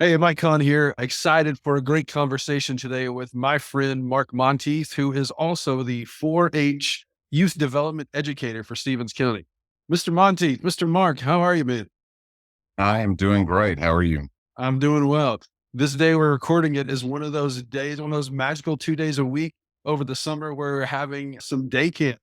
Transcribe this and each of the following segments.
Hey, Mike Conn here. Excited for a great conversation today with my friend Mark Monteith, who is also the 4-H Youth Development Educator for Stephens County. Mr. Monteith, Mr. Mark, how are you, man? I am doing great. How are you? I'm doing well. This day we're recording it is one of those days, one of those magical 2 days a week over the summer where we're having some day camp.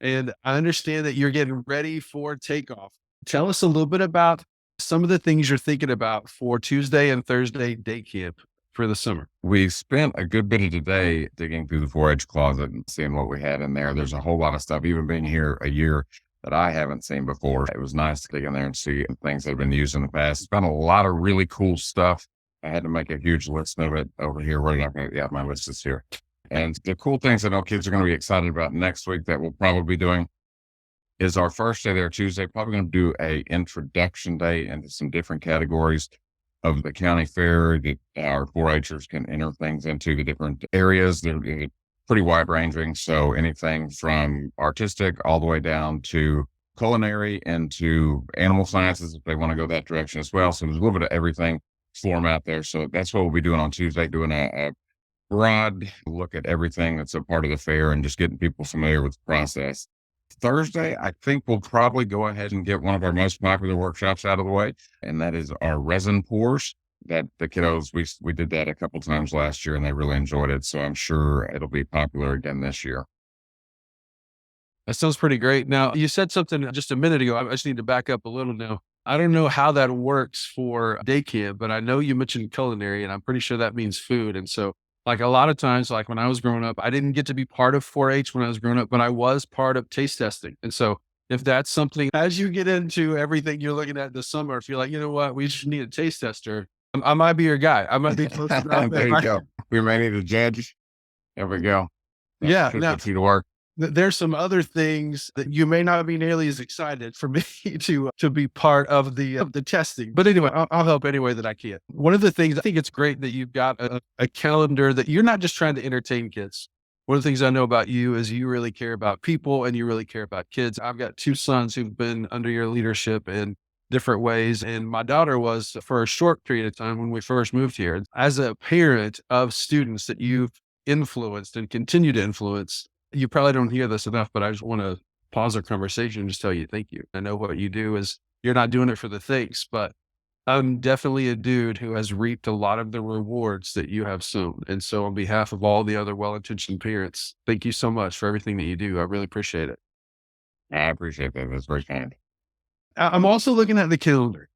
And I understand that you're getting ready for takeoff. Tell us a little bit about some of the things you're thinking about for Tuesday and Thursday day camp for the summer. We spent a good bit of today digging through the 4-H closet and seeing what we had in there. There's a whole lot of stuff, even being here a year, that I haven't seen before. It was nice to dig in there and see things that have been used in the past. It's been a lot of really cool stuff. I had to make a huge list of it over here. Where did I? Yeah, my list is here. And the cool things I know kids are going to be excited about next week that we'll probably be doing is our first day there Tuesday. Probably going to do a introduction day into some different categories of the county fair that our 4-Hers can enter things into the different areas. They're pretty wide ranging. So anything from artistic all the way down to culinary and to animal sciences, if they want to go that direction as well. So there's a little bit of everything format there. So that's what we'll be doing on Tuesday, doing a broad look at everything that's a part of the fair and just getting people familiar with the process. Thursday, I think we'll probably go ahead and get one of our most popular workshops out of the way, and that is our resin pours. That the kiddos, we did that a couple times last year and they really enjoyed it. So I'm sure it'll be popular again this year. That sounds pretty great. Now, you said something just a minute ago. I just need to back up a little now. I don't know how that works for day camp, but I know you mentioned culinary, and I'm pretty sure that means food. And so, like a lot of times, like when I was growing up, I didn't get to be part of 4-H when I was growing up, but I was part of taste testing. And so, if that's something as you get into everything you're looking at this summer, if you're like, you know what, we just need a taste tester, I might be your guy. I might be close enough. There you go. We may need a judge. There we go. That Yeah. should Now, get you to work. there's some other things that you may not be nearly as excited for me to be part of the testing. But anyway, I'll help any way that I can. One of the things I think it's great that you've got a calendar that you're not just trying to entertain kids. One of the things I know about you is you really care about people and you really care about kids. I've got two sons who've been under your leadership in different ways. And my daughter was for a short period of time when we first moved here. As a parent of students that you've influenced and continue to influence, you probably don't hear this enough, but I just want to pause our conversation and just tell you thank you. I know what you do is you're not doing it for the thanks, but I'm definitely a dude who has reaped a lot of the rewards that you have sown. And so on behalf of all the other well-intentioned parents, thank you so much for everything that you do. I really appreciate it. I appreciate that. That's very kind. I'm also looking at the calendar.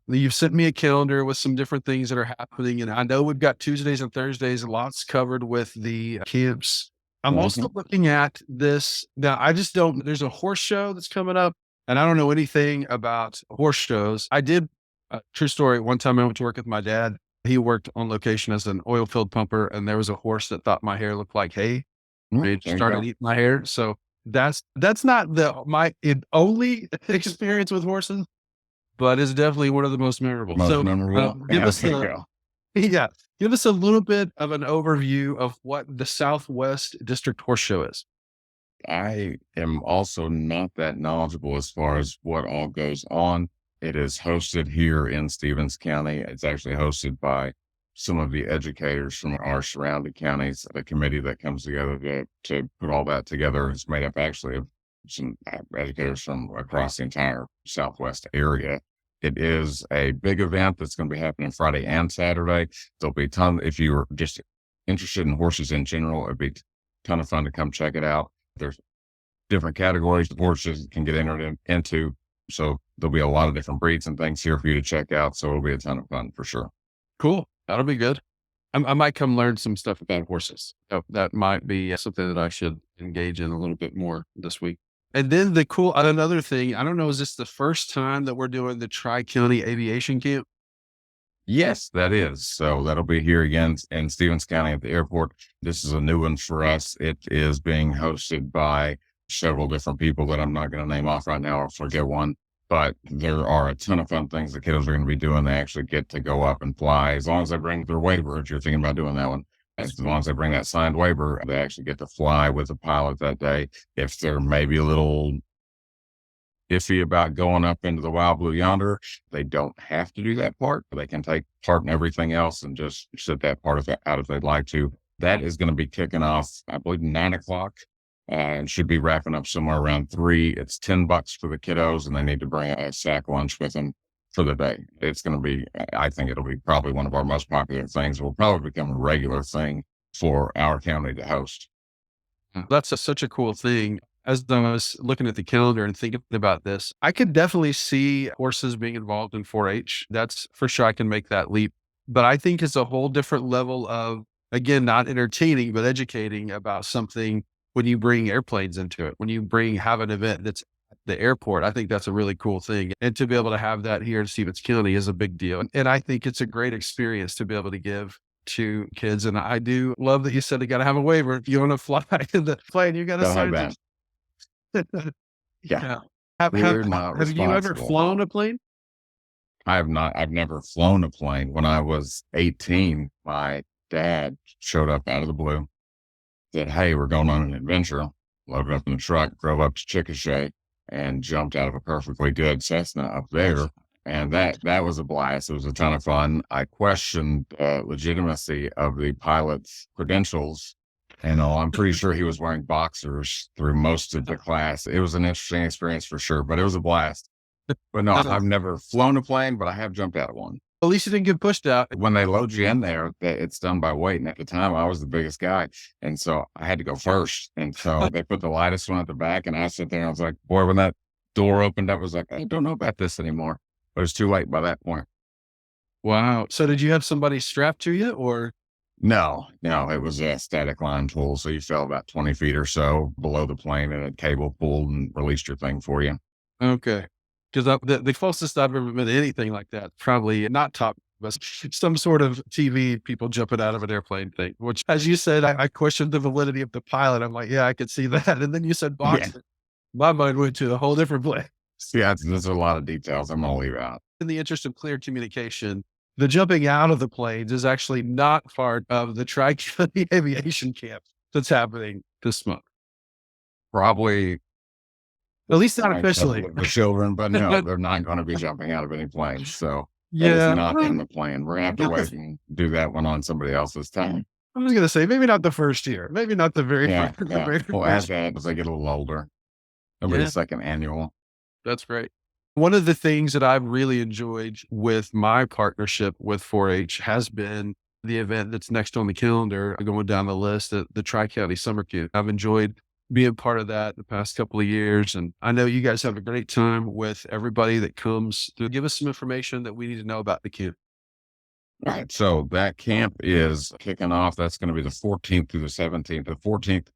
You've sent me a calendar with some different things that are happening. And I know we've got Tuesdays and Thursdays, lots covered with the camps. I'm Mhm. also looking at this. Now, I just don't, there's a horse show that's coming up, and I don't know anything about horse shows. I did, true story. One time I went to work with my dad. He worked on location as an oil field pumper, and there was a horse that thought my hair looked like hay. It There you started go. eating my hair. So that's not only experience with horses, but it's definitely one of the most memorable. Most So, memorable. give Yeah, us there you a go. yeah, give us a little bit of an overview of what the Southwest District Horse Show is. I am also not that knowledgeable as far as what all goes on. It is hosted here in Stephens County. It's actually hosted by some of the educators from our surrounding counties. The committee that comes together to put all that together is made up actually of some educators from across the entire Southwest area. It is a big event that's going to be happening Friday and Saturday. There'll be a ton, if you're just interested in horses in general, it'd be a ton of fun to come check it out. There's different categories the horses can get entered into. So there'll be a lot of different breeds and things here for you to check out. So it'll be a ton of fun for sure. Cool. That'll be good. I might come learn some stuff about horses. That might be something that I should engage in a little bit more this week. And then another thing, I don't know, is this the first time that we're doing the Tri-County Aviation Camp? Yes, that is. So that'll be here again in Stevens County at the airport. This is a new one for us. It is being hosted by several different people that I'm not going to name off right now or forget one. But there are a ton of fun things the kiddos are going to be doing. They actually get to go up and fly as long as they bring their waiver. If you're thinking about doing that one, as long as they bring that signed waiver, they actually get to fly with a pilot that day. If they're maybe a little iffy about going up into the wild blue yonder. They don't have to do that part. They can take part in everything else and just sit that part of it out if they'd like to. That is going to be kicking off, I believe, 9 o'clock. And should be wrapping up somewhere around 3. It's $10 for the kiddos, and they need to bring a sack lunch with them for the day. It's going to be, I think it'll be probably one of our most popular things. It will probably become a regular thing for our county to host. That's such a cool thing. As I was looking at the calendar and thinking about this, I could definitely see horses being involved in 4-H. That's for sure. I can make that leap. But I think it's a whole different level of, again, not entertaining, but educating about something when you bring airplanes into it, when you have an event that's at the airport. I think that's a really cool thing. And to be able to have that here in Stephens County is a big deal. And I think it's a great experience to be able to give to kids. And I do love that you said you got to have a waiver. If you want to fly in the plane, you got to sign that. it. Yeah. Have you ever flown a plane? I have not. I've never flown a plane. When I was 18, my dad showed up out of the blue, said, "Hey, we're going on an adventure." Loaded up in the truck, drove up to Chickasha, and jumped out of a perfectly good Cessna up there. And that was a blast. It was a ton of fun. I questioned legitimacy of the pilot's credentials. And I'm pretty sure he was wearing boxers through most of the class. It was an interesting experience for sure, but it was a blast. But no, I've never flown a plane, but I have jumped out of one. At least you didn't get pushed out. When they load you in there, it's done by weight. And at the time, I was the biggest guy. And so I had to go first. And so they put the lightest one at the back. And I sat there and I was like, boy, when that door opened up, I was like, I don't know about this anymore. But it was too late by that point. Wow. So did you have somebody strapped to you or? No, it was a static line tool. So you fell about 20 feet or so below the plane and a cable pulled and released your thing for you. Okay. Because the closest I've ever been to anything like that, probably not top, but some sort of TV people jumping out of an airplane thing, which, as you said, I questioned the validity of the pilot. I'm like, yeah, I could see that. And then you said boxing. Yeah. My mind went to a whole different place. Yeah, there's a lot of details I'm going to leave out. In the interest of clear communication, the jumping out of the planes is actually not part of the Tri-County Aviation Camp that's happening this month. Probably. At least not officially. The children, but no, they're not going to be jumping out of any planes. So it's not in the plan. We're going to have to wait and do that one on somebody else's time. I was going to say, maybe not the first year. Maybe not the very first. Yeah. We'll add that as they get a little older. It'll be the second annual. That's great. One of the things that I've really enjoyed with my partnership with 4-H has been the event that's next on the calendar, going down the list, the Tri-County Summer Camp. I've enjoyed being part of that the past couple of years. And I know you guys have a great time with everybody that comes to give us some information that we need to know about the camp. All right. So that camp is kicking off. That's going to be the 14th through the 17th. The 14th,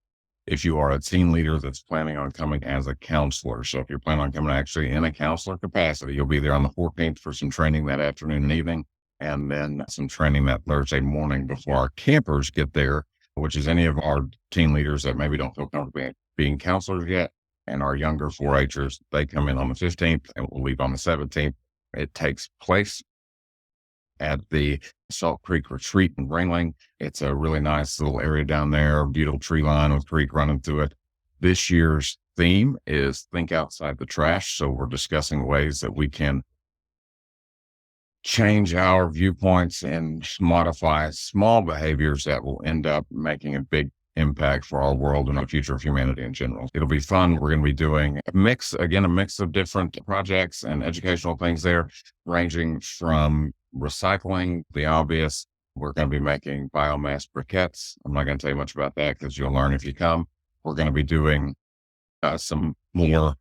if you are a teen leader that's planning on coming as a counselor. So if you're planning on coming actually in a counselor capacity, you'll be there on the 14th for some training that afternoon and evening, and then some training that Thursday morning before our campers get there, which is any of our teen leaders that maybe don't feel comfortable being counselors yet, and our younger 4-Hers, they come in on the 15th and we'll leave on the 17th. It takes place at the Salt Creek Retreat in Ringling. It's a really nice little area down there, beautiful tree line with creek running through it. This year's theme is Think Outside the Trash. So we're discussing ways that we can change our viewpoints and modify small behaviors that will end up making a big impact for our world and the future of humanity in general. It'll be fun. We're going to be doing a mix of different projects and educational things there, ranging from recycling, the obvious. We're going to be making biomass briquettes. I'm not going to tell you much about that because you'll learn if you come. We're going to be doing some more,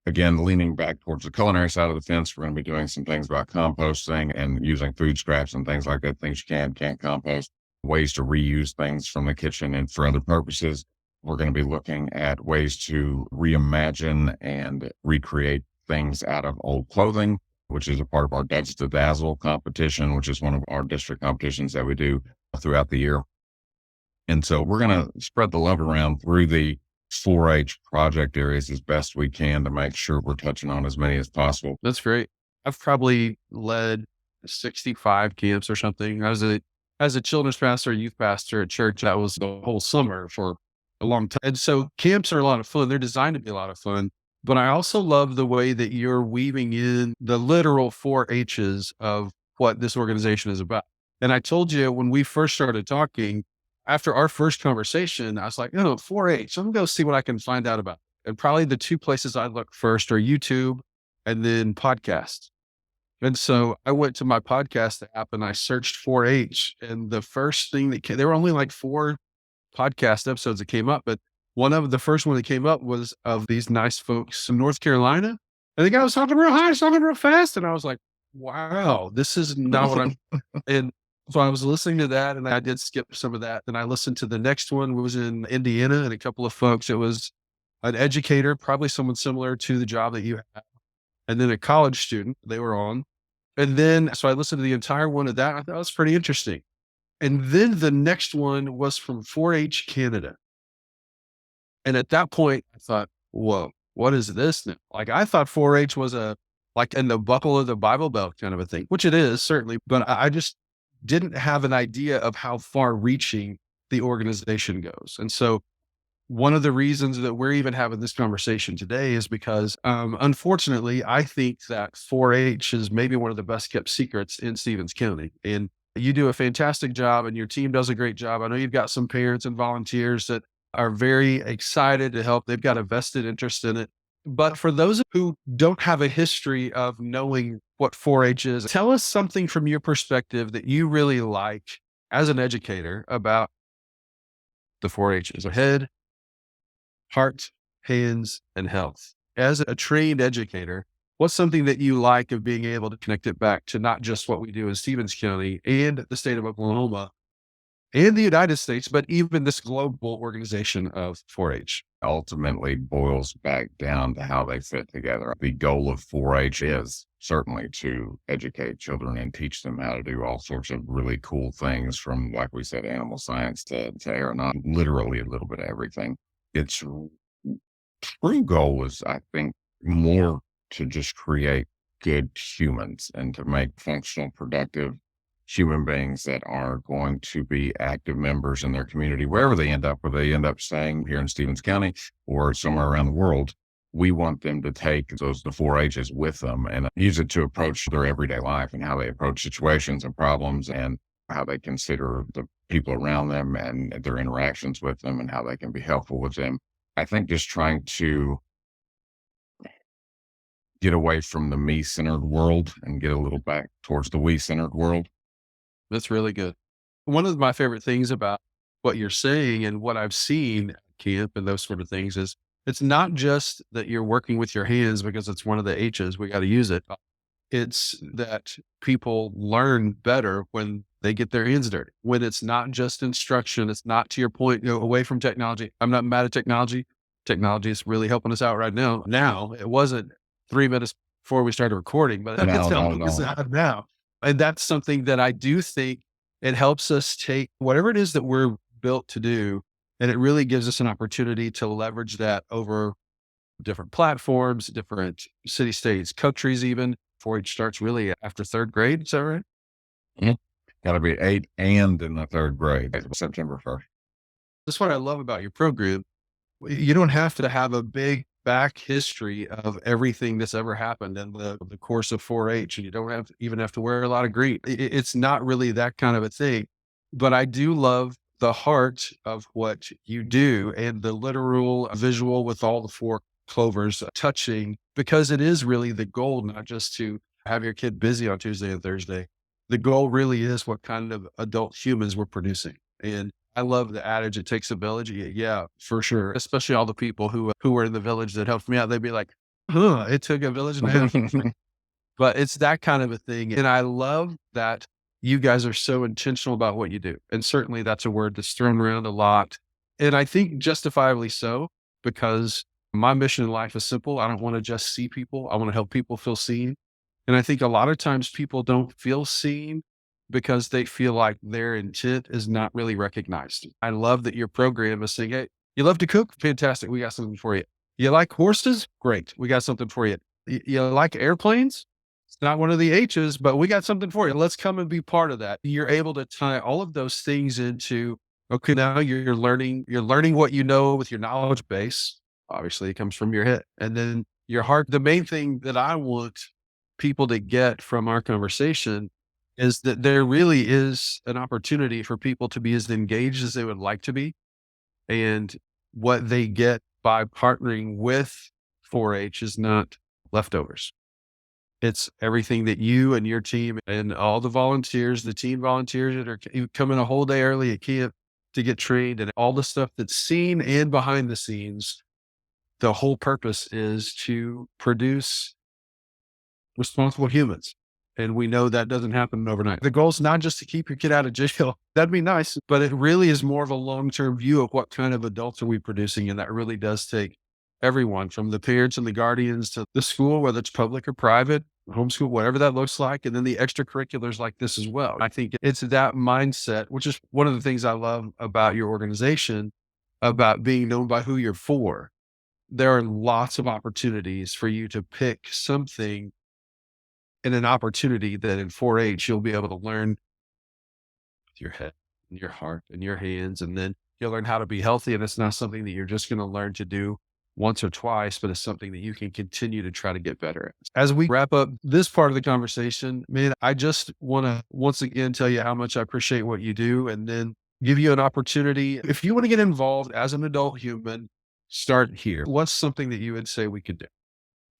again, leaning back towards the culinary side of the fence. We're going to be doing some things about composting and using food scraps and things like that, things you can't compost, ways to reuse things from the kitchen and for other purposes. We're going to be looking at ways to reimagine and recreate things out of old clothing, which is a part of our Duds to Dazzle competition, which is one of our district competitions that we do throughout the year. And so we're going to spread the love around through the 4-H project areas as best we can to make sure we're touching on as many as possible. That's great. I've probably led 65 camps or something. I was as a children's pastor, youth pastor at church, that was the whole summer for a long time. And so camps are a lot of fun. They're designed to be a lot of fun. But I also love the way that you're weaving in the literal 4-H's of what this organization is about. And I told you when we first started talking, after our first conversation, I was like, oh, 4-H, I'm going to go see what I can find out about. And probably the two places I look first are YouTube and then podcasts. And so I went to my podcast app and I searched 4-H. And the first thing that came, there were only like 4 podcast episodes that came up, but the first one that came up was of these nice folks in North Carolina. And the guy was talking real high, talking real fast. And I was like, wow, this is not what I'm. And so I was listening to that and I did skip some of that. Then I listened to the next one, was in Indiana, and a couple of folks. It was an educator, probably someone similar to the job that you have, and then a college student they were on. And then, so I listened to the entire one of that. I thought it was pretty interesting. And then the next one was from 4-H Canada. And at that point, I thought, whoa, what is this now? Like I thought 4-H was like in the buckle of the Bible Belt kind of a thing, which it is certainly, but I just didn't have an idea of how far reaching the organization goes. And so one of the reasons that we're even having this conversation today is because, unfortunately, I think that 4-H is maybe one of the best kept secrets in Stephens County. And you do a fantastic job and your team does a great job. I know you've got some parents and volunteers that are very excited to help. They've got a vested interest in it. But for those who don't have a history of knowing what 4-H is, tell us something from your perspective that you really like as an educator about the 4-H's. Head, heart, hands, and health. As a trained educator, what's something that you like of being able to connect it back to not just what we do in Stephens County and the state of Oklahoma and the United States, but even this global organization of 4-H? Ultimately boils back down to how they fit together. The goal of 4-H is certainly to educate children and teach them how to do all sorts of really cool things, from, like we said, animal science to aeronautics, literally a little bit of everything. Its true goal is, I think, more to just create good humans and to make functional, productive human beings that are going to be active members in their community, wherever they end up, whether they end up staying here in Stephens County or somewhere around the world. We want them to take the 4-H's with them and use it to approach their everyday life and how they approach situations and problems and how they consider the people around them and their interactions with them and how they can be helpful with them. I think just trying to get away from the me-centered world and get a little back towards the we-centered world. That's really good. One of my favorite things about what you're saying and what I've seen at camp and those sort of things is it's not just that you're working with your hands because it's one of the H's, we got to use it. It's that people learn better when they get their hands dirty, when it's not just instruction. It's not, to your point, away from technology. I'm not mad at technology. Technology is really helping us out right now. Now, it wasn't 3 minutes before we started recording, but it's helping us out now. And that's something that I do think it helps us take whatever it is that we're built to do, and it really gives us an opportunity to leverage that over different platforms, different city, states, countries, even. 4-H starts really after 3rd grade. Is that right? Yeah. Got to be 8 and in the 3rd grade, September 1st. That's what I love about your program. You don't have to have a big back history of everything that's ever happened in the course of 4-H, and you don't even have to wear a lot of green. It's not really that kind of a thing, but I do love the heart of what you do and the literal visual with all the 4 clovers touching, because it is really the goal, not just to have your kid busy on Tuesday and Thursday. The goal really is what kind of adult humans we're producing. And I love the adage, it takes a village. Yeah, for sure. Especially all the people who were in the village that helped me out. They'd be like, it took a village and a half. But it's that kind of a thing. And I love that you guys are so intentional about what you do. And certainly that's a word that's thrown around a lot. And I think justifiably so, because my mission in life is simple. I don't want to just see people. I want to help people feel seen. And I think a lot of times people don't feel seen because they feel like their intent is not really recognized. I love that your program is saying, hey, you love to cook? Fantastic. We got something for you. You like horses? Great. We got something for you. You like airplanes? It's not one of the H's, but we got something for you. Let's come and be part of that. You're able to tie all of those things into, okay, now you're learning what you know with your knowledge base. Obviously it comes from your head. And then your heart. The main thing that I want people to get from our conversation is that there really is an opportunity for people to be as engaged as they would like to be. And what they get by partnering with 4-H is not leftovers. It's everything that you and your team and all the volunteers, the teen volunteers that are coming a whole day early at camp to get trained, and all the stuff that's seen and behind the scenes. The whole purpose is to produce responsible humans. And we know that doesn't happen overnight. The goal is not just to keep your kid out of jail. That'd be nice, but it really is more of a long-term view of what kind of adults are we producing. And that really does take everyone, from the parents and the guardians to the school, whether it's public or private, homeschool, whatever that looks like. And then the extracurriculars like this as well. I think it's that mindset, which is one of the things I love about your organization, about being known by who you're for. There are lots of opportunities for you to pick something in an opportunity that in 4-H you'll be able to learn with your head and your heart and your hands. And then you'll learn how to be healthy. And it's not something that you're just going to learn to do once or twice, but it's something that you can continue to try to get better at. As we wrap up this part of the conversation, man, I just want to once again tell you how much I appreciate what you do, and then give you an opportunity. If you want to get involved as an adult human, start here. What's something that you would say we could do?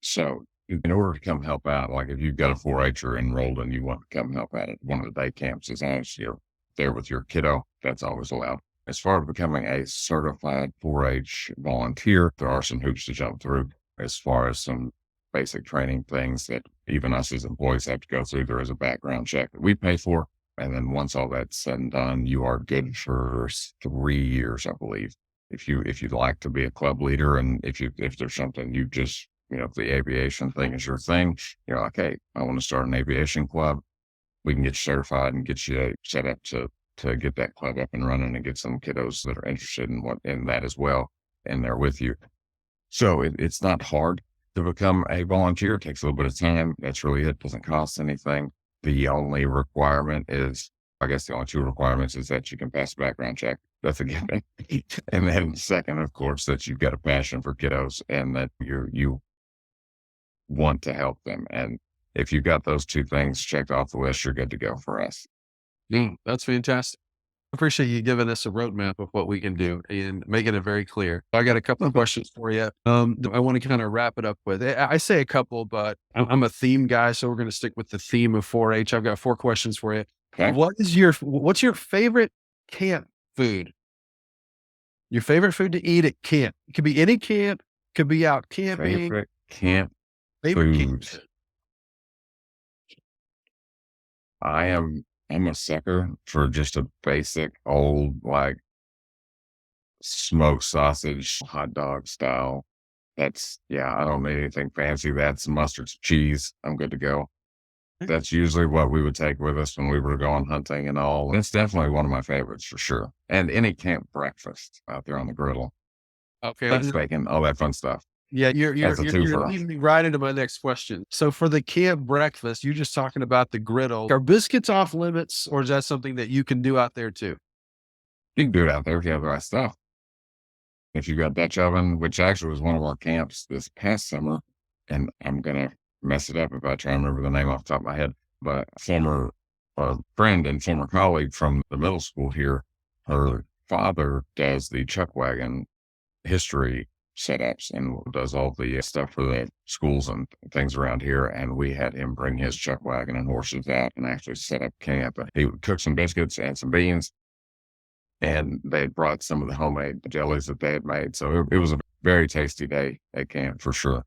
So in order to come help out, like if you've got a 4-H'er enrolled and you want to come help out at one of the day camps, as long as you're there with your kiddo, that's always allowed. As far as becoming a certified 4-H volunteer, there are some hoops to jump through as far as some basic training things that even us as employees have to go through. There is a background check that we pay for. And then once all that's said and done, you are good for 3 years, I believe. If you'd like to be a club leader, and if there's something you just, if the aviation thing is your thing, you're like, hey, I want to start an aviation club. We can get you certified and get you set up to get that club up and running, and get some kiddos that are interested in that as well, and they're with you. So it's not hard to become a volunteer. It takes a little bit of time. That's really it. Doesn't cost anything. The only requirement is, I guess the only two requirements is that you can pass a background check. That's a given. And then second, of course, that you've got a passion for kiddos and that you want to help them. And if you've got those two things checked off the list, you're good to go for us. That's fantastic. I appreciate you giving us a roadmap of what we can do and making it very clear. I got a couple of questions for you. I want to kind of wrap it up with. I say a couple, but I'm a theme guy, so we're going to stick with the theme of 4-H. I've got 4 questions for you. Okay. What's your favorite camp food? Your favorite food to eat at camp? It could be any camp, could be out camping. Favorite camp Favorite food. camp. I'm a sucker for just a basic old, like, smoked sausage, hot dog style. I don't need anything fancy. That's mustard, cheese. I'm good to go. That's usually what we would take with us when we were going hunting and all. It's definitely one of my favorites for sure. And any camp breakfast out there on the griddle. Okay. That's bacon, all that fun stuff. Yeah, you're That's a twofer. leading me right into my next question. So for the camp breakfast, you're just talking about the griddle. Are biscuits off limits, or is that something that you can do out there too? You can do it out there if you have the right stuff. If you've got Dutch oven, which actually was one of our camps this past summer, and I'm going to mess it up if I try to remember the name off the top of my head, but a former friend and former colleague from the middle school here, her father does the chuck wagon history setups and does all the stuff for the schools and things around here. And we had him bring his chuck wagon and horses out and actually set up camp. He would cook some biscuits and some beans, and they had brought some of the homemade jellies that they had made. So it was a very tasty day at camp for sure.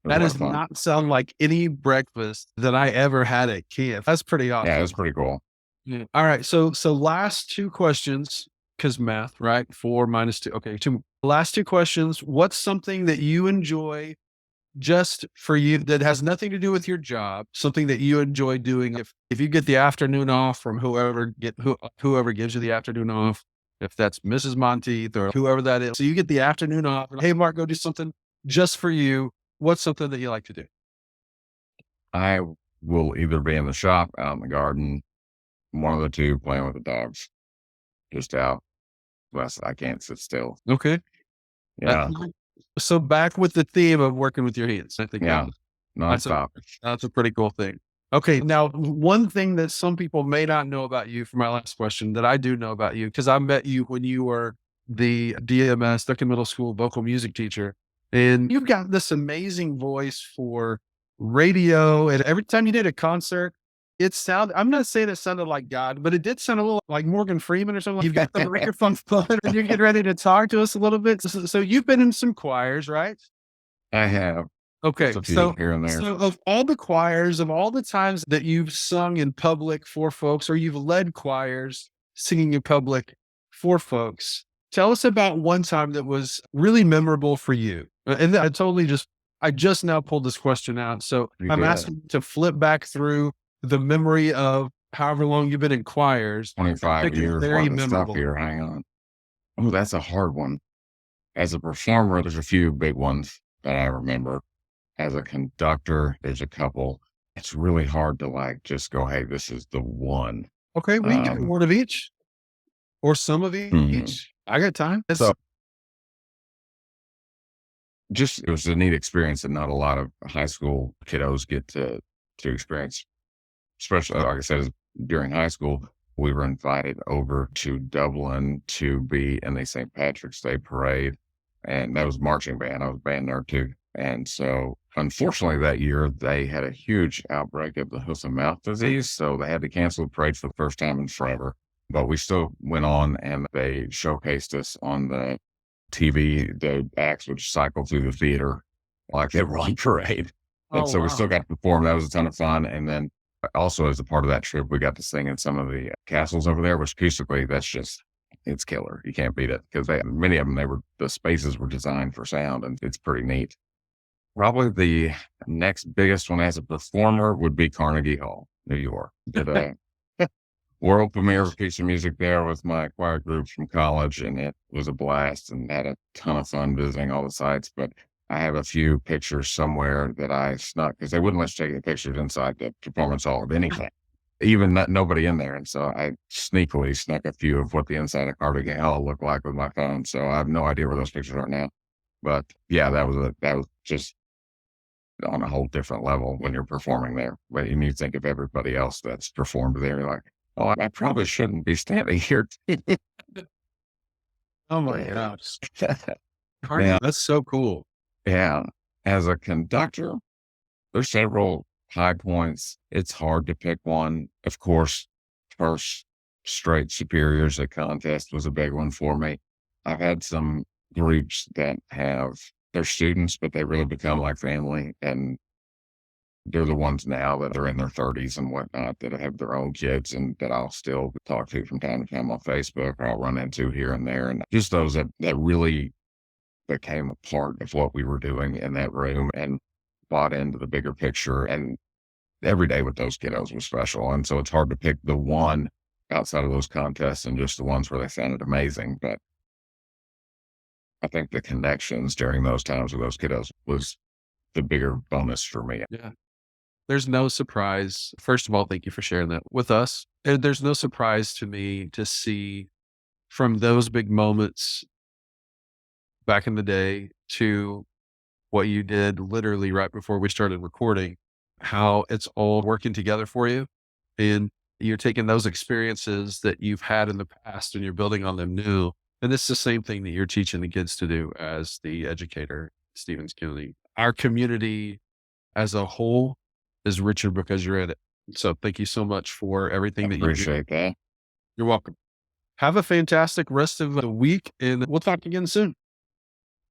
That does not sound like any breakfast that I ever had at camp. That's pretty awesome. Yeah, it was pretty cool. Yeah. All right. So last 2 questions, because math, right? 4 minus 2. Okay. Last 2 questions. What's something that you enjoy just for you that has nothing to do with your job, something that you enjoy doing? If you get the afternoon off from whoever gives you the afternoon off, if that's Mrs. Monteith or whoever that is. So you get the afternoon off. Hey, Mark, go do something just for you. What's something that you like to do? I will either be in the shop, out in the garden, one of the two, playing with the dogs, just out. Plus, I can't sit still. Okay. Yeah. So back with the theme of working with your hands. I think Yeah, that's a, nonstop. that's a pretty cool thing. Okay. Now, one thing that some people may not know about you for my last question that I do know about you, because I met you when you were the DMS, Duncan Middle School vocal music teacher, and you've got this amazing voice for radio. And every time you did a concert, I'm not saying it sounded like God, but it did sound a little like Morgan Freeman or something. You've got the microphone phone and you're getting ready to talk to us a little bit. So you've been in some choirs, right? I have Okay. just a few here and there. So of all the choirs, of all the times that you've sung in public for folks, or you've led choirs singing in public for folks, tell us about one time that was really memorable for you. And I just now pulled this question out. So You I'm did. asking you to flip back through the memory of however long you've been in choirs. 25 Pick a years very worth of stuff memorable. here. Hang on. Oh, that's a hard one. As a performer, there's a few big ones that I remember. As a conductor, there's a couple. It's really hard to like just go, hey, this is the one. Okay, we can get Um, one of each or some of mhm. each. I got time. So just it was a neat experience that not a lot of high school kiddos get to experience, especially like I said, during high school. We were invited over to Dublin to be in the St. Patrick's Day parade, and that was marching band. I was band there too. And so, unfortunately, that year they had a huge outbreak of the hoof and mouth disease, so they had to cancel the parade for the first time in forever. But we still went on, and they showcased us on the TV. The acts would cycle through the theater like they were on parade. And Oh, so we still wow. got to perform. That was a ton of fun. And then also as a part of that trip, we got to sing in some of the castles over there, which acoustically, it's killer. You can't beat it because many of them, the spaces were designed for sound and it's pretty neat. Probably the next biggest one as a performer would be Carnegie Hall, New York. Did a world premiere of a piece of music there with my choir group from college, and it was a blast and had a ton of fun visiting all the sites. But I have a few pictures somewhere that I snuck because they wouldn't let you take the pictures inside the performance hall of anything, even nobody in there. And so I sneakily snuck a few of what the inside of Carnegie Hall looked like with my phone. So I have no idea where those pictures are now. But yeah, that was just on a whole different level when you're performing there. But you think of everybody else that's performed there, you're like, oh, I probably shouldn't be standing here. Oh my gosh. Now, That's so cool. yeah, as a conductor, there's several high points. It's hard to pick one. Of course, first straight superiors at contest was a big one for me. I've had some groups that have their students, but they really become like family. And they're the ones now that are in their 30s and whatnot that have their own kids and that I'll still talk to from time to time on Facebook or I'll run into here and there. And just those that really became a part of what we were doing in that room and bought into the bigger picture. And every day with those kiddos was special. And so it's hard to pick the one outside of those contests and just the ones where they sounded amazing. But I think the connections during those times with those kiddos was the bigger bonus for me. Yeah. There's no surprise. First of all, thank you for sharing that with us. And there's no surprise to me to see from those big moments back in the day to what you did literally right before we started recording, how it's all working together for you. And you're taking those experiences that you've had in the past and you're building on them new. And it's the same thing that you're teaching the kids to do as the educator, Stephens County. Our community as a whole is richer because you're in it. So thank you so much for I everything that you do. appreciate that. You're welcome. Have a fantastic rest of the week and we'll talk again soon.